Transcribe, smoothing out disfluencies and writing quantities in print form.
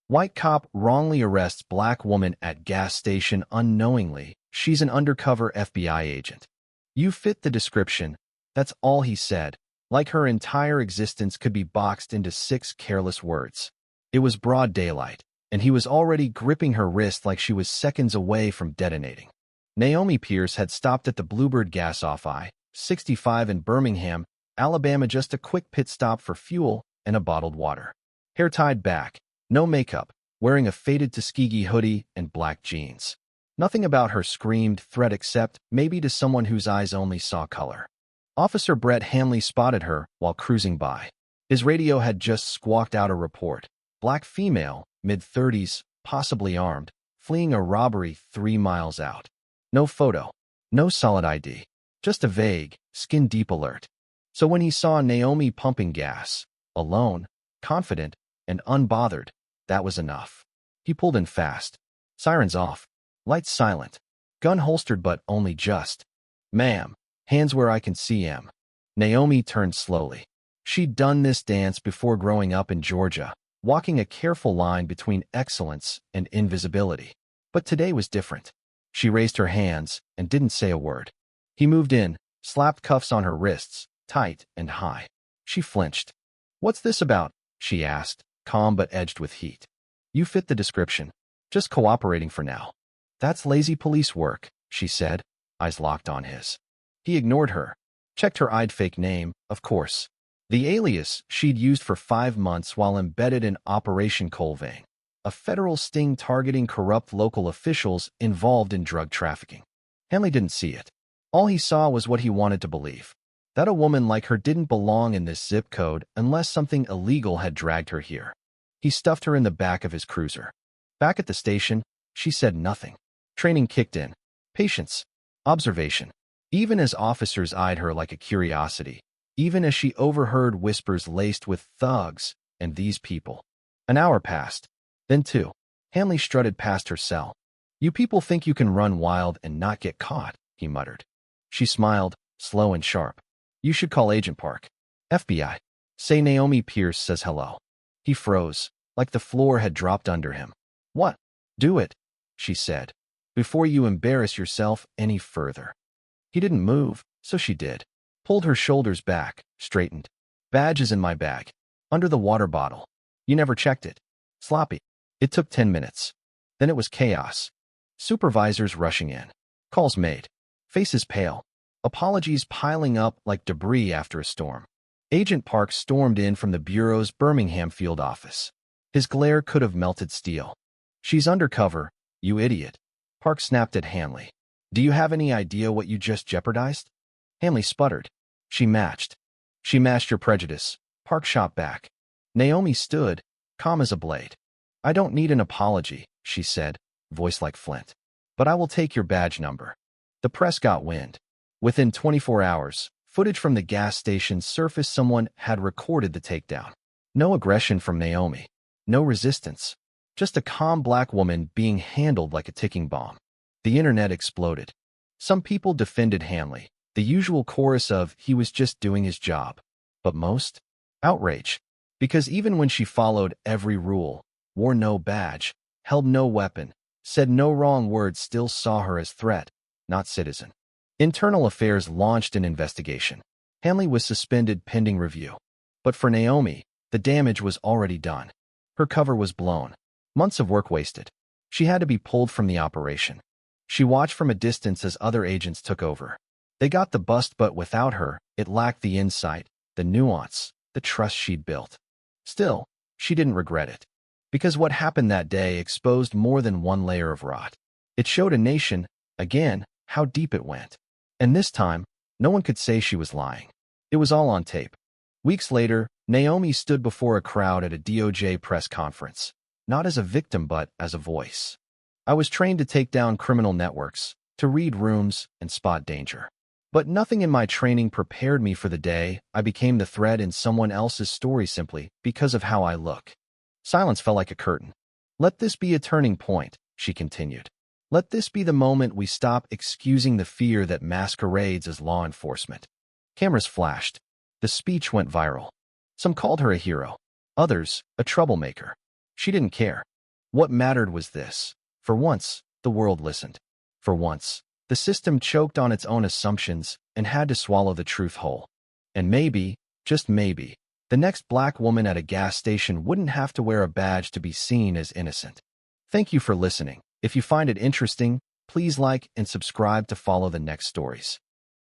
White cop wrongly arrests black woman at gas station unknowingly. She's an undercover FBI agent. You fit the description. That's all he said, like her entire existence could be boxed into 6 careless words. It was broad daylight, and he was already gripping her wrist like she was seconds away from detonating. Naomi Pierce had stopped at the Bluebird gas off I-65 in Birmingham, Alabama, just a quick pit stop for fuel and a bottled water. Hair tied back, no makeup, wearing a faded Tuskegee hoodie and black jeans. Nothing about her screamed threat except maybe to someone whose eyes only saw color. Officer Brett Hanley spotted her while cruising by. His radio had just squawked out a report. Black female, mid-30s, possibly armed, fleeing a robbery 3 miles out. No photo, no solid ID, just a vague, skin-deep alert. So when he saw Naomi pumping gas, alone, confident, and unbothered, that was enough. He pulled in fast. Sirens off. Lights silent. Gun holstered but only just. Ma'am, hands where I can see 'em. Naomi turned slowly. She'd done this dance before growing up in Georgia, walking a careful line between excellence and invisibility. But today was different. She raised her hands and didn't say a word. He moved in, slapped cuffs on her wrists, tight and high. She flinched. "What's this about?" she asked, calm but edged with heat. "You fit the description. Just cooperating for now." "That's lazy police work," she said, eyes locked on his. He ignored her. Checked her ID fake name, of course. The alias she'd used for 5 months while embedded in Operation Colvane, a federal sting targeting corrupt local officials involved in drug trafficking. Hanley didn't see it. All he saw was what he wanted to believe. That a woman like her didn't belong in this zip code unless something illegal had dragged her here. He stuffed her in the back of his cruiser. Back at the station, she said nothing. Training kicked in. Patience. Observation. Even as officers eyed her like a curiosity. Even as she overheard whispers laced with thugs and these people. An hour passed. Then 2. Hanley strutted past her cell. "You people think you can run wild and not get caught," he muttered. She smiled, slow and sharp. "You should call Agent Park. FBI. Say Naomi Pierce says hello." He froze, like the floor had dropped under him. "What?" "Do it," she said, "before you embarrass yourself any further." He didn't move, so she did. Pulled her shoulders back, straightened. "Badge is in my bag. Under the water bottle. You never checked it." Sloppy. It took 10 minutes. Then it was chaos. Supervisors rushing in. Calls made. Faces pale. Apologies piling up like debris after a storm. Agent Park stormed in from the Bureau's Birmingham field office. His glare could have melted steel. "She's undercover, you idiot." Park snapped at Hanley. "Do you have any idea what you just jeopardized?" Hanley sputtered. "She matched." "She matched your prejudice." Park shot back. Naomi stood, calm as a blade. "I don't need an apology," she said, voice like flint. "But I will take your badge number." The press got wind. Within 24 hours, footage from the gas station surfaced. Someone had recorded the takedown. No aggression from Naomi. No resistance. Just a calm black woman being handled like a ticking bomb. The internet exploded. Some people defended Hanley, the usual chorus of "he was just doing his job." But most? Outrage. Because even when she followed every rule, wore no badge, held no weapon, said no wrong words, still saw her as threat, not citizen. Internal Affairs launched an investigation. Hanley was suspended pending review. But for Naomi, the damage was already done. Her cover was blown. Months of work wasted. She had to be pulled from the operation. She watched from a distance as other agents took over. They got the bust, but without her, it lacked the insight, the nuance, the trust she'd built. Still, she didn't regret it. Because what happened that day exposed more than one layer of rot. It showed a nation, again, how deep it went. And this time, no one could say she was lying. It was all on tape. Weeks later, Naomi stood before a crowd at a DOJ press conference. Not as a victim, but as a voice. "I was trained to take down criminal networks, to read rooms and spot danger. But nothing in my training prepared me for the day I became the thread in someone else's story simply because of how I look." Silence fell like a curtain. "Let this be a turning point," she continued. "Let this be the moment we stop excusing the fear that masquerades as law enforcement." Cameras flashed. The speech went viral. Some called her a hero. Others, a troublemaker. She didn't care. What mattered was this. For once, the world listened. For once, the system choked on its own assumptions and had to swallow the truth whole. And maybe, just maybe, the next black woman at a gas station wouldn't have to wear a badge to be seen as innocent. Thank you for listening. If you find it interesting, please like and subscribe to follow the next stories.